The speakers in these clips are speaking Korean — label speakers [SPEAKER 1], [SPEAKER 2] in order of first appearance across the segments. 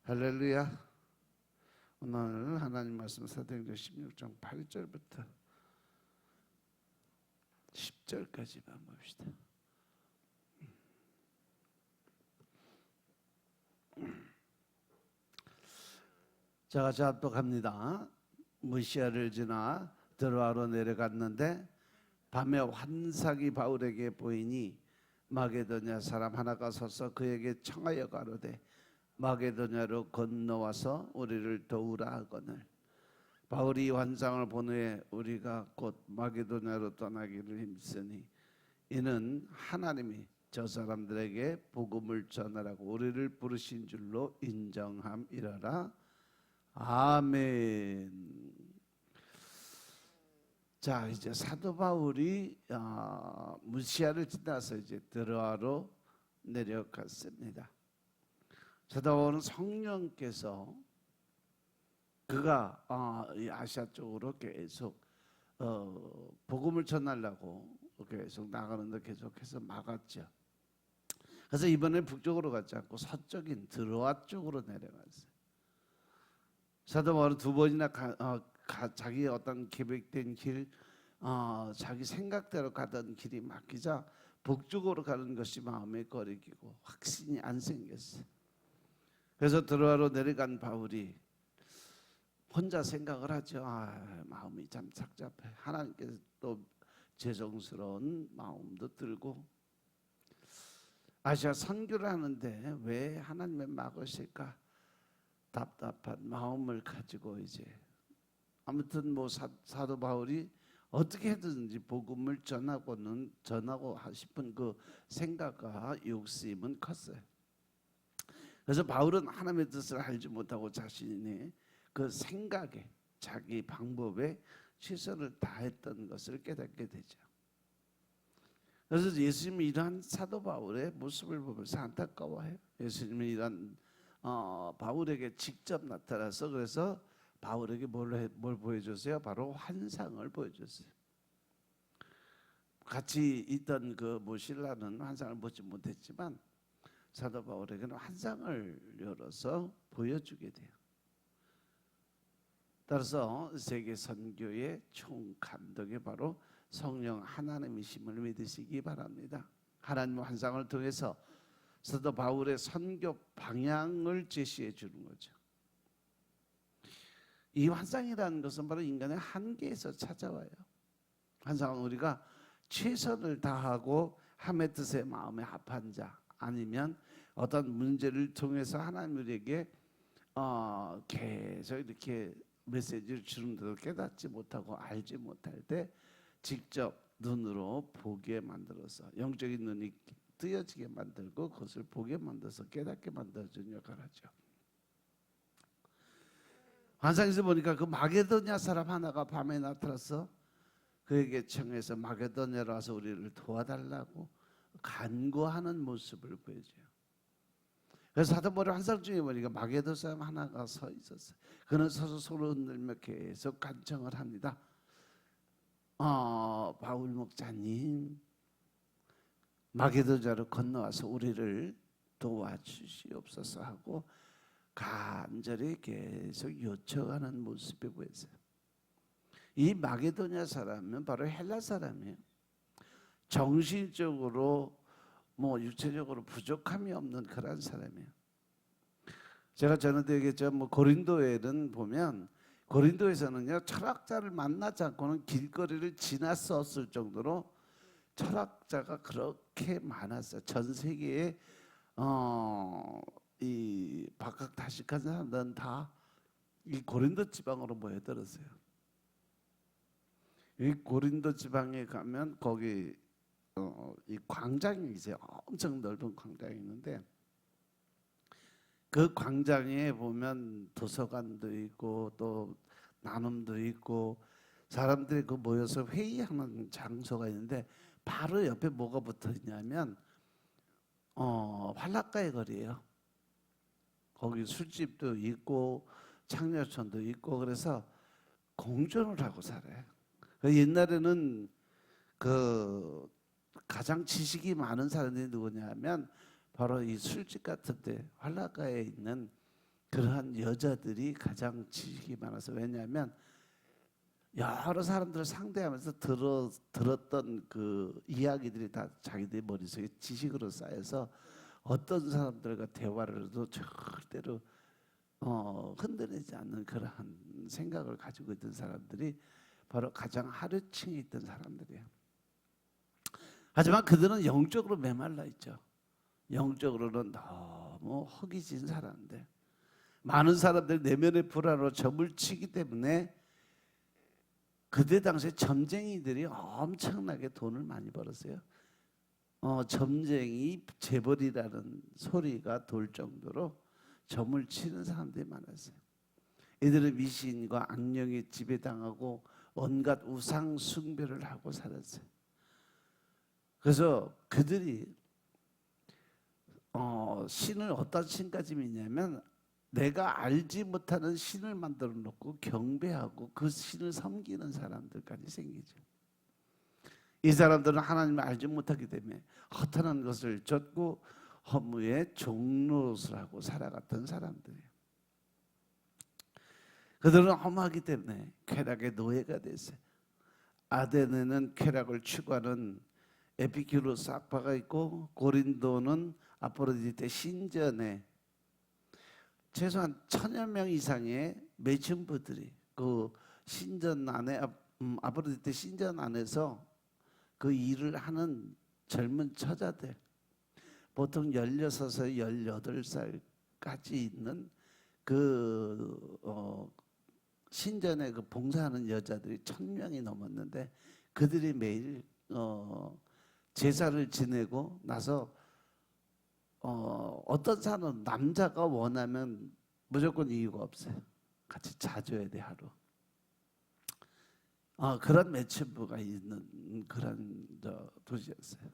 [SPEAKER 1] 할렐루야. 오늘 하나님 말씀 사도행전 16장 8절부터 10절까지만 봅시다. 자, 같이 합독합니다. 무시아를 지나 드로아로 내려갔는데 밤에 환상이 바울에게 보이니 마게도냐 사람 하나가 서서 그에게 청하여 가로되 마게도냐로 건너와서 우리를 도우라 하거늘 바울이 환상을 본 후에 우리가 곧 마게도냐로 떠나기를 힘쓰니 이는 하나님이 저 사람들에게 복음을 전하라고 우리를 부르신 줄로 인정함이라라. 아멘. 자, 이제 사도 바울이 무시아를 지나서 이제 드로아로 내려갔습니다. 사도 바울은 성령께서 그가 이 아시아 쪽으로 계속 복음을 전하려고 계속 나가는데 계속해서 막았죠. 그래서 이번에 북쪽으로 가지 않고 서쪽인 드로아 쪽으로 내려갔어요. 사도 바울은 두 번이나 자기 어떤 계획된 길, 자기 생각대로 가던 길이 막히자 북쪽으로 가는 것이 마음에 거리기고 확신이 안 생겼어요. 그래서 드로아로 내려간 바울이 혼자 생각을 하죠. 마음이 참 착잡해. 하나님께서 또 죄송스러운 마음도 들고 아시아 선교를 하는데 왜 하나님의 막으실까? 답답한 마음을 가지고 이제 아무튼 뭐 사도 바울이 어떻게 해든지 복음을 전하고 싶은 그 생각과 욕심은 컸어요. 그래서 바울은 하나님의 뜻을 알지 못하고 자신의 그 생각에 자기 방법에 최선을 다했던 것을 깨닫게 되죠. 그래서 예수님이 이러한 사도 바울의 모습을 보면서 안타까워해요. 예수님이 이러한 바울에게 직접 나타나서 그래서 바울에게 뭘 보여줬어요? 바로 환상을 보여줬어요. 같이 있던 그 신라는 환상을 보지 못했지만 사도 바울에게는 환상을 열어서 보여주게 돼요. 따라서 세계 선교의 총 감독이 바로 성령 하나님이심을 믿으시기 바랍니다. 하나님 환상을 통해서 사도 바울의 선교 방향을 제시해 주는 거죠. 이 환상이라는 것은 바로 인간의 한계에서 찾아와요. 환상은 우리가 최선을 다하고 함의 뜻에 마음에 합한 자 아니면 어떤 문제를 통해서 하나님 우리에게 계속 이렇게 메시지를 주는데도 깨닫지 못하고 알지 못할 때 직접 눈으로 보게 만들어서 영적인 눈이 뜨여지게 만들고 그것을 보게 만들어서 깨닫게 만들어주는 역할을 하죠. 환상에서 보니까 그 마게도냐 사람 하나가 밤에 나타나서 그에게 청해서 마게도냐로 와서 우리를 도와달라고 간구하는 모습을 보여줘요. 그래서 사도 바울의 환상 중에 보니까 마게도 사람 하나가 서 있었어요. 그는 서서 손을 흔들며 계속 간청을 합니다. 바울 목사님, 마게도냐로 건너와서 우리를 도와주시옵소서 하고 간절히 계속 요청하는 모습이 보였어요. 이 마게도냐 사람은 바로 헬라 사람이에요. 정신적으로 육체적으로 부족함이 없는 그런 사람이에요. 제가 전에도 얘기했죠. 고린도에는 보면 고린도에서는요 철학자를 만나지 않고는 길거리를 지났었을 정도로 철학자가 그렇게 많았어요. 전 세계에 이 박학다식한 사람들은 다 이 고린도 지방으로 모여들었어요. 이 고린도 지방에 가면 거기 이 광장이 있어요. 엄청 넓은 광장이 있는데 그 광장에 보면 도서관도 있고 또 나눔도 있고 사람들이 그 모여서 회의하는 장소가 있는데 바로 옆에 뭐가 붙어 있냐면 활락가의 거리예요. 거기 술집도 있고 창녀촌도 있고 그래서 공존을 하고 살아요. 옛날에는 그 가장 지식이 많은 사람들이 누구냐면 바로 이 술집 같은데 활락가에 있는 그러한 여자들이 가장 지식이 많아서, 왜냐하면 여러 사람들을 상대하면서 들었던 그 이야기들이 다 자기들 머릿속에 지식으로 쌓여서 어떤 사람들과 대화를 해도 절대로 흔들리지 않는 그러한 생각을 가지고 있던 사람들이 바로 가장 하류층에 있던 사람들이에요. 하지만 그들은 영적으로 메말라 있죠. 영적으로는 너무 허기진 사람들, 많은 사람들이 내면의 불안으로 점을 치기 때문에 그때 당시에 점쟁이들이 엄청나게 돈을 많이 벌었어요. 점쟁이 재벌이라는 소리가 돌 정도로 점을 치는 사람들이 많았어요. 이들은 미신과 악령에 지배당하고 온갖 우상 숭배를 하고 살았어요. 그래서 그들이 신을 어떤 신까지 믿냐면 내가 알지 못하는 신을 만들어 놓고 경배하고 그 신을 섬기는 사람들까지 생기죠. 이 사람들은 하나님을 알지 못하기 때문에 허탄한 것을 쫓고 허무의 종노릇을 하고 살아갔던 사람들이에요. 그들은 험하기 때문에 쾌락의 노예가 됐어요. 아데네는 쾌락을 추구하는 에피큐로스 학파가 있고, 고린도는 아포로디테 신전에 최소한 1000여 명 이상의 매춘부들이 그 신전 안에, 아포로디테 신전 안에서 그 일을 하는 젊은 처자들, 보통 16에서 18살까지 있는 그 신전에 그 봉사하는 여자들이 1000명이 넘었는데, 그들이 매일 제사를 지내고 나서 어떤 사람은 남자가 원하면 무조건 이유가 없어요. 같이 자줘야 돼, 하루. 그런 매춘부가 있는 그런 도시였어요.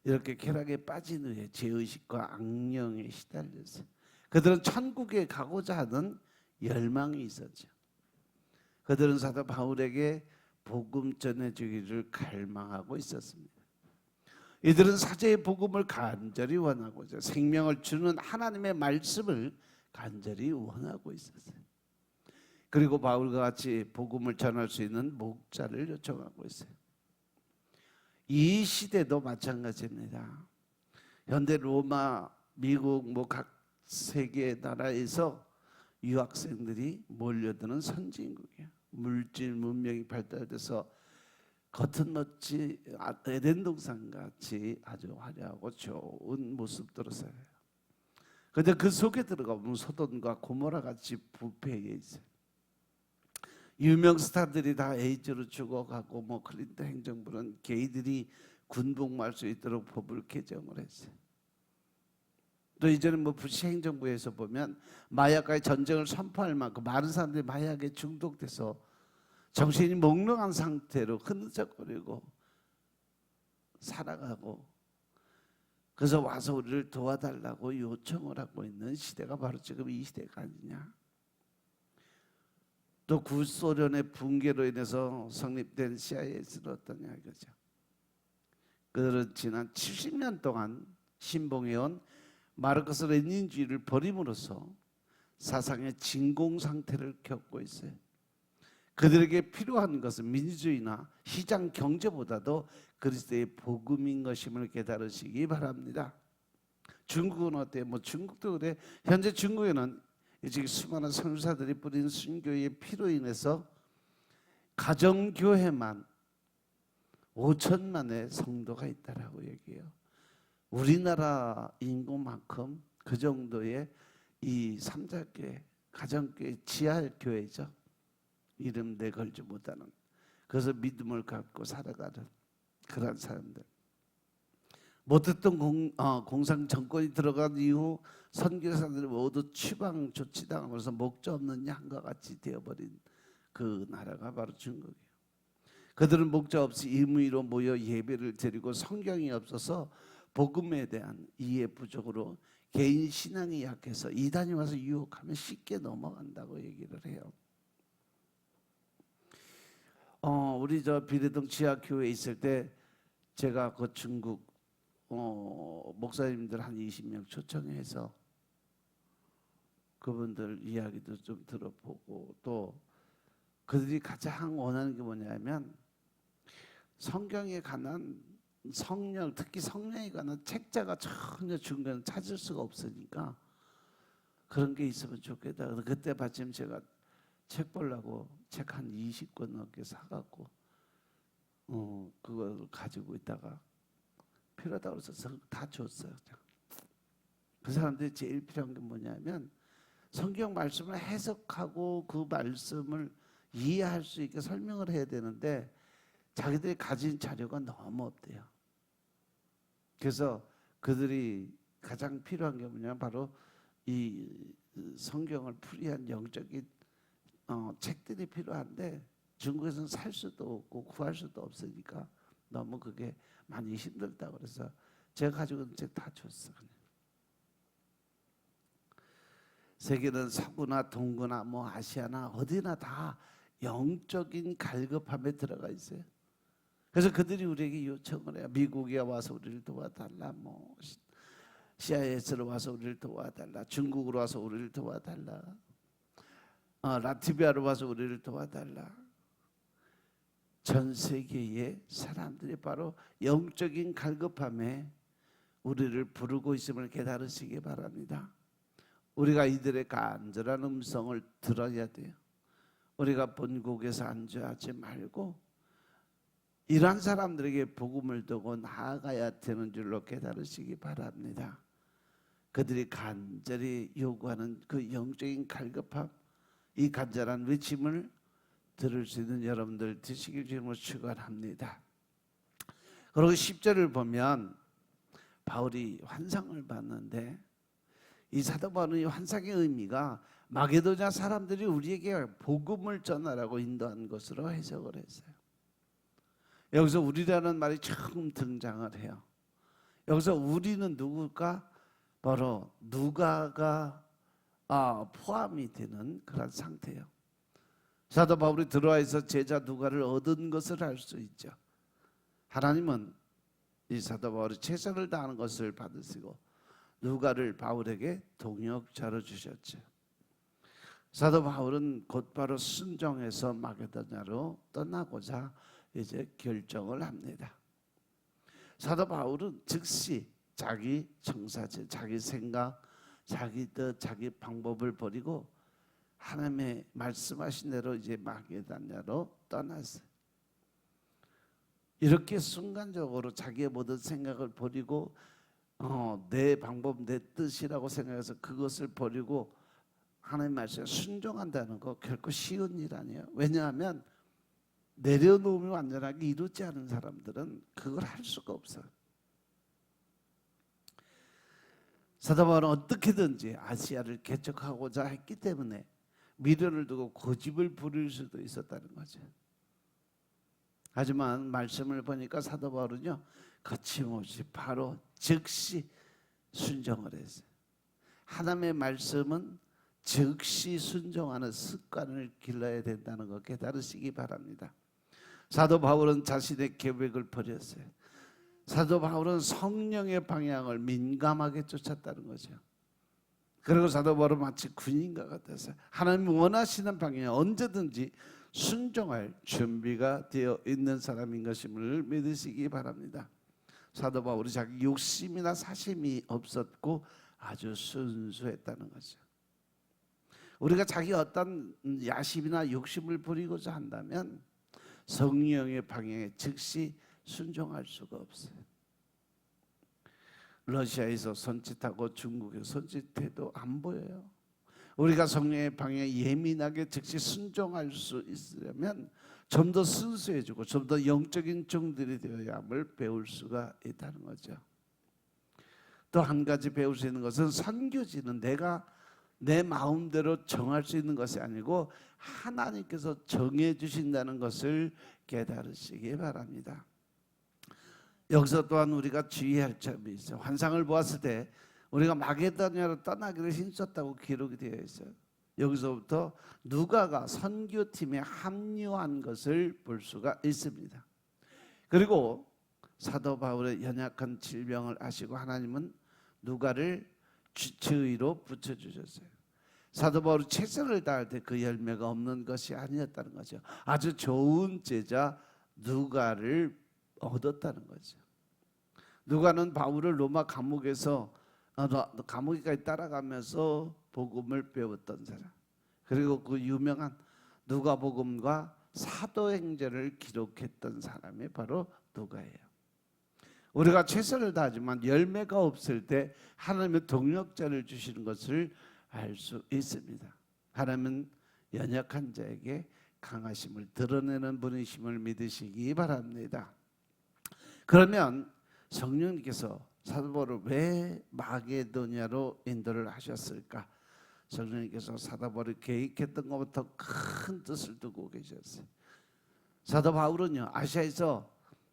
[SPEAKER 1] 이렇게 쾌락에 빠진 후에 죄의식과 악령에 시달렸어요. 그들은 천국에 가고자 하는 열망이 있었죠. 그들은 사도 바울에게 복음 전해주기를 갈망하고 있었습니다. 이들은 사제의 복음을 간절히 원하고자 생명을 주는 하나님의 말씀을 간절히 원하고 있었어요. 그리고 바울과 같이 복음을 전할 수 있는 목자를 요청하고 있어요. 이 시대도 마찬가지입니다. 현대 로마, 미국, 각 세계 나라에서 유학생들이 몰려드는 선진국이에요. 물질 문명이 발달돼서 겉은 멋지 에덴 동산 같이 아주 화려하고 좋은 모습들을 살아요. 그런데 그 속에 들어가면 소돔과 고모라 같이 부패해 있어요. 유명 스타들이 다 에이즈로 죽어가고, 클린턴 행정부는 게이들이 군복무할 수 있도록 법을 개정을 했어요. 또 이제는 부시 행정부에서 보면 마약과의 전쟁을 선포할 만큼 많은 사람들이 마약에 중독돼서 정신이 몽롱한 상태로 흐느적거리고 살아가고, 그래서 와서 우리를 도와달라고 요청을 하고 있는 시대가 바로 지금 이 시대가 아니냐. 또 구소련의 붕괴로 인해서 성립된 CIS는 어떠냐 이거죠. 그들은 지난 70년 동안 신봉해온 마르크스 레닌주의를 버림으로써 사상의 진공 상태를 겪고 있어요. 그들에게 필요한 것은 민주주의나 시장 경제보다도 그리스도의 복음인 것임을 깨달으시기 바랍니다. 중국은 어때요? 중국도 그래. 현재 중국에는 지금 수많은 선교사들이 뿌린 순교의 피로 인해서 가정교회만 5천만의 성도가 있다라고 얘기해요. 우리나라 인구만큼 그 정도의 이 삼자교회, 가정교회, 지하교회죠. 이름 내걸지 못하는, 그래서 믿음을 갖고 살아가는 그런 사람들. 못했던 공산 정권이 들어간 이후 선교사들이 모두 추방 조치당하면서 목자 없는 양과 같이 되어버린 그 나라가 바로 중국이에요. 그들은 목자 없이 임의로 모여 예배를 드리고 성경이 없어서 복음에 대한 이해 부족으로 개인 신앙이 약해서 이단이 와서 유혹하면 쉽게 넘어간다고 얘기를 해요. 우리 비례동 지하교회에 있을 때 제가 그 중국 목사님들 한 20명 초청해서 그분들 이야기도 좀 들어보고 또 그들이 가장 원하는 게 뭐냐면 성경에 관한 성령, 특히 성령에 관한 책자가 전혀 중간에 찾을 수가 없으니까 그런 게 있으면 좋겠다. 그때 마침 제가 책 보려고 책 한 20권 넘게 사갖고 그걸 가지고 있다가 필요하다고 해서 다 줬어요. 그 사람들이 제일 필요한 게 뭐냐면 성경 말씀을 해석하고 그 말씀을 이해할 수 있게 설명을 해야 되는데 자기들이 가진 자료가 너무 없대요. 그래서 그들이 가장 필요한 게 뭐냐면 바로 이 성경을 풀이한 영적인 책들이 필요한데 중국에서는 살 수도 없고 구할 수도 없으니까 너무 그게 많이 힘들다 그래서 제가 가지고 있는 책 다 줬어. 그냥. 세계는 서구나 동구나 뭐 아시아나 어디나 다 영적인 갈급함에 들어가 있어요. 그래서 그들이 우리에게 요청을 해요. 미국에 와서 우리를 도와달라, 뭐 CIS로 와서 우리를 도와달라, 중국으로 와서 우리를 도와달라, 라트비아로 와서 우리를 도와달라. 전 세계의 사람들이 바로 영적인 갈급함에 우리를 부르고 있음을 깨달으시기 바랍니다. 우리가 이들의 간절한 음성을 들어야 돼요. 우리가 본국에서 안주하지 말고 이러한 사람들에게 복음을 두고 나아가야 되는 줄로 깨달으시기 바랍니다. 그들이 간절히 요구하는 그 영적인 갈급함, 이 간절한 외침을 들을 수 있는 여러분들 되시길 주님으로 축원합니다. 그리고 10절을 보면 바울이 환상을 봤는데 이 사도 바울의 환상의 의미가 마게도냐 사람들이 우리에게 복음을 전하라고 인도한 것으로 해석을 했어요. 여기서 우리라는 말이 처음 등장을 해요. 여기서 우리는 누굴까? 바로 누가가 포함이 되는 그런 상태예요. 사도 바울이 들어와서 제자 누가를 얻은 것을 알 수 있죠. 하나님은 이 사도 바울이 최선을 다하는 것을 받으시고 누가를 바울에게 동역자로 주셨죠. 사도 바울은 곧바로 순종해서 마게도냐로 떠나고자 이제 결정을 합니다. 사도 바울은 즉시 자기 청사진, 자기 생각, 자기 뜻, 자기 방법을 버리고 하나님의 말씀하신 대로 이제 마게도냐로 떠났어요. 이렇게 순간적으로 자기의 모든 생각을 버리고 내 방법, 내 뜻이라고 생각해서 그것을 버리고 하나님 말씀에 순종한다는 거 결코 쉬운 일 아니에요. 왜냐하면 내려놓음이 완전하게 이루지 않은 사람들은 그걸 할 수가 없어요. 사도 바울은 어떻게든지 아시아를 개척하고자 했기 때문에 미련을 두고 고집을 부릴 수도 있었다는 거죠. 하지만 말씀을 보니까 사도 바울은요 거침없이 바로 즉시 순종을 했어요. 하나님의 말씀은 즉시 순종하는 습관을 길러야 된다는 거 깨달으시기 바랍니다. 사도 바울은 자신의 계획을 버렸어요. 사도 바울은 성령의 방향을 민감하게 쫓았다는 거죠. 그리고 사도 바울은 마치 군인과 같아서 하나님이 원하시는 방향에 언제든지 순종할 준비가 되어 있는 사람인 것임을 믿으시기 바랍니다. 사도 바울이 자기 욕심이나 사심이 없었고 아주 순수했다는 거죠. 우리가 자기 어떤 야심이나 욕심을 부리고자 한다면 성령의 방향에 즉시 순종할 수가 없어요. 러시아에서 손짓하고 중국에서 손짓해도 안 보여요. 우리가 성령의 방향에 예민하게 즉시 순종할 수 있으려면 좀 더 순수해지고 좀 더 영적인 종들이 되어야 함을 배울 수가 있다는 거죠. 또 한 가지 배울 수 있는 것은 선교지는 내가 내 마음대로 정할 수 있는 것이 아니고 하나님께서 정해 주신다는 것을 깨달으시기 바랍니다. 여기서 또한 우리가 주의할 점이 있어요. 환상을 보았을 때 우리가 마게도냐로 떠나기를 힘썼다고 기록이 되어 있어요. 여기서부터 누가가 선교팀에 합류한 것을 볼 수가 있습니다. 그리고 사도 바울의 연약한 질병을 아시고 하나님은 누가를 주치의로 붙여주셨어요. 사도 바울이 최선을 다할 때 그 열매가 없는 것이 아니었다는 거죠. 아주 좋은 제자 누가를 얻었다는 거죠. 누가는 바울을 로마 감옥에서 감옥에까지 따라가면서 복음을 배웠던 사람. 그리고 그 유명한 누가복음과 사도행전을 기록했던 사람이 바로 누가예요. 우리가 최선을 다하지만 열매가 없을 때 하나님은 동력자를 주시는 것을 알 수 있습니다. 하나님은 연약한 자에게 강하심을 드러내는 분이심을 믿으시기 바랍니다. 그러면 성령님께서 사도 바울을 왜 마게도냐로 인도를 하셨을까? 성령님께서 사도 바울이 계획했던 것부터 큰 뜻을 두고 계셨어요. 사도 바울은요, 아시아에서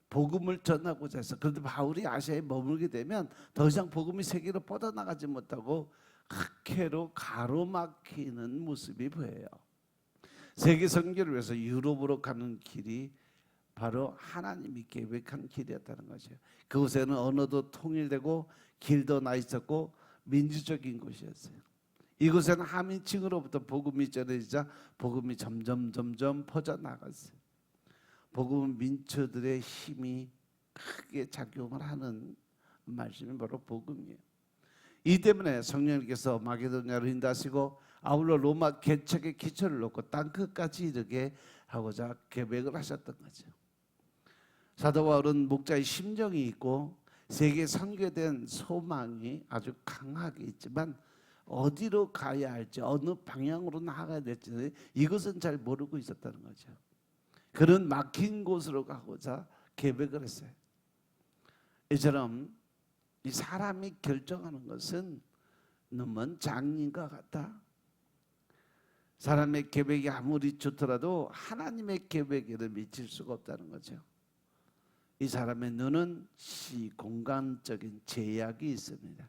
[SPEAKER 1] 복음을 전하고자 했어. 그런데 바울이 아시아에 머물게 되면 더 이상 복음이 세계로 뻗어나가지 못하고 흑해로 가로막히는 모습이 보여요. 세계 선교를 위해서 유럽으로 가는 길이 바로 하나님이 계획한 길이었다는 거죠. 그곳에는 언어도 통일되고 길도 나 있었고 민주적인 곳이었어요. 이곳에는 하민층으로부터 복음이 전해지자 복음이 점점 퍼져나갔어요. 복음은 민초들의 힘이 크게 작용을 하는 말씀이 바로 복음이에요. 이 때문에 성령님께서 마게도냐로 인도하시고 아울러 로마 개척의 기초를 놓고 땅끝까지 이르게 하고자 계획을 하셨던 거죠. 사도 바울은 목자의 심정이 있고 세계 선교에 대한 소망이 아주 강하게 있지만 어디로 가야 할지 어느 방향으로 나아가야 될지 이것은 잘 모르고 있었다는 거죠. 그런 막힌 곳으로 가고자 계획을 했어요. 이처럼 이 사람이 결정하는 것은 너무 장인과 같다. 사람의 계획이 아무리 좋더라도 하나님의 계획에는 미칠 수가 없다는 거죠. 이 사람의 눈은 시공간적인 제약이 있습니다.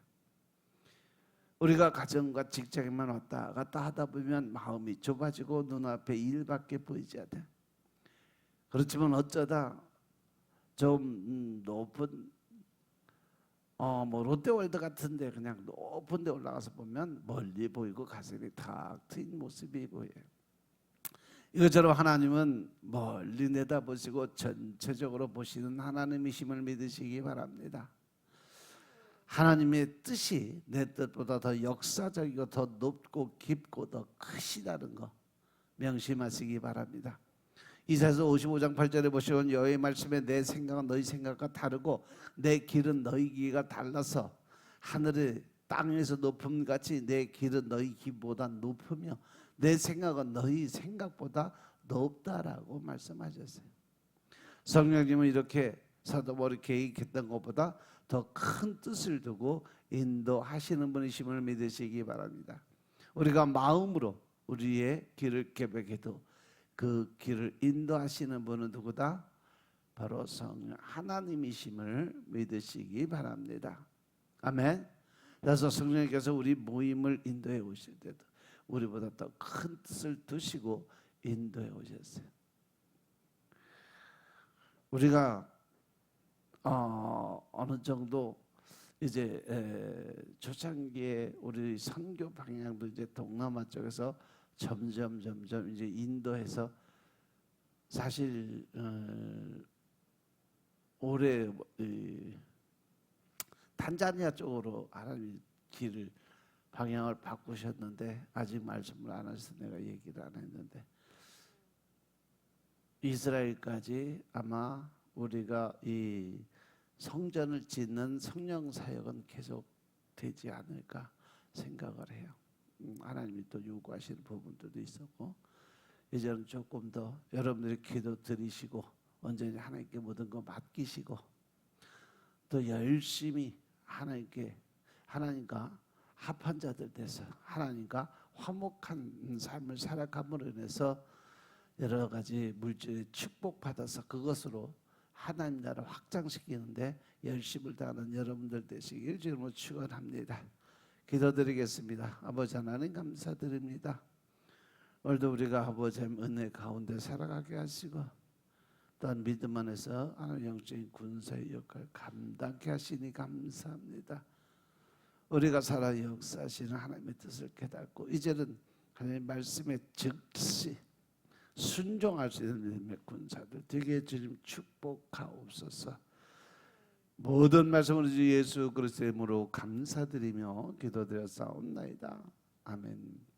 [SPEAKER 1] 우리가 가정과 직장에만 왔다 갔다 하다 보면 마음이 좁아지고 눈앞에 일밖에 보이지 않아요. 그렇지만 어쩌다 좀 높은 롯데월드 같은데 그냥 높은 데 올라가서 보면 멀리 보이고 가슴이 탁 트인 모습이 보여요. 이것처럼 하나님은 멀리 내다보시고 전체적으로 보시는 하나님이심을 믿으시기 바랍니다. 하나님의 뜻이 내 뜻보다 더 역사적이고 더 높고 깊고 더 크시다는 거 명심하시기 바랍니다. 이사야서 55장 8절에 보시면 여호와의 말씀에 내 생각은 너희 생각과 다르고 내 길은 너희 길과 달라서 하늘의 땅에서 높음 같이 내 길은 너희 길보다 높으며 내 생각은 너희 생각보다 높다라고 말씀하셨어요. 성령님은 이렇게 사도 바울이 계획했던 것보다 더 큰 뜻을 두고 인도하시는 분이심을 믿으시기 바랍니다. 우리가 마음으로 우리의 길을 계획해도 그 길을 인도하시는 분은 누구다? 바로 성령 하나님이심을 믿으시기 바랍니다. 아멘. 그래서 성령님께서 우리 모임을 인도해 오실 때도 우리보다 더 큰 뜻을 두시고 인도해 오셨어요. 우리가 어느 정도 이제 초창기에 우리 선교 방향도 이제 동남아 쪽에서 점점 이제 인도해서 사실 올해 탄자니아 쪽으로 하나님 길을 방향을 바꾸셨는데 아직 말씀을 안 하셔서 내가 얘기를 안 했는데 이스라엘까지 아마 우리가 이 성전을 짓는 성령 사역은 계속 되지 않을까 생각을 해요. 하나님이 또 요구하시는 부분들도 있었고 이제는 조금 더 여러분들이 기도 드리시고 온전히 하나님께 모든 거 맡기시고 또 열심히 하나님과 합한 자들 돼서 하나님과 화목한 삶을 살아감으로 인해서 여러 가지 물질의 축복받아서 그것으로 하나님 나라 확장시키는데 열심을 다하는 여러분들 되시길 주님으로 축원합니다. 기도드리겠습니다. 아버지 하나님 감사드립니다. 오늘도 우리가 아버지 은혜 가운데 살아가게 하시고 또한 믿음 안에서 하나님 영적인 군사의 역할을 감당케 하시니 감사합니다. 우리가 살아 역사하시는 하나님의 뜻을 깨닫고 이제는 하나님의 말씀에 즉시 순종할 수 있는 믿음의 군사들 되게 주님 축복하옵소서. 모든 말씀을 주 예수 그리스도의 이름으로 감사드리며 기도드려 싸움나이다. 아멘.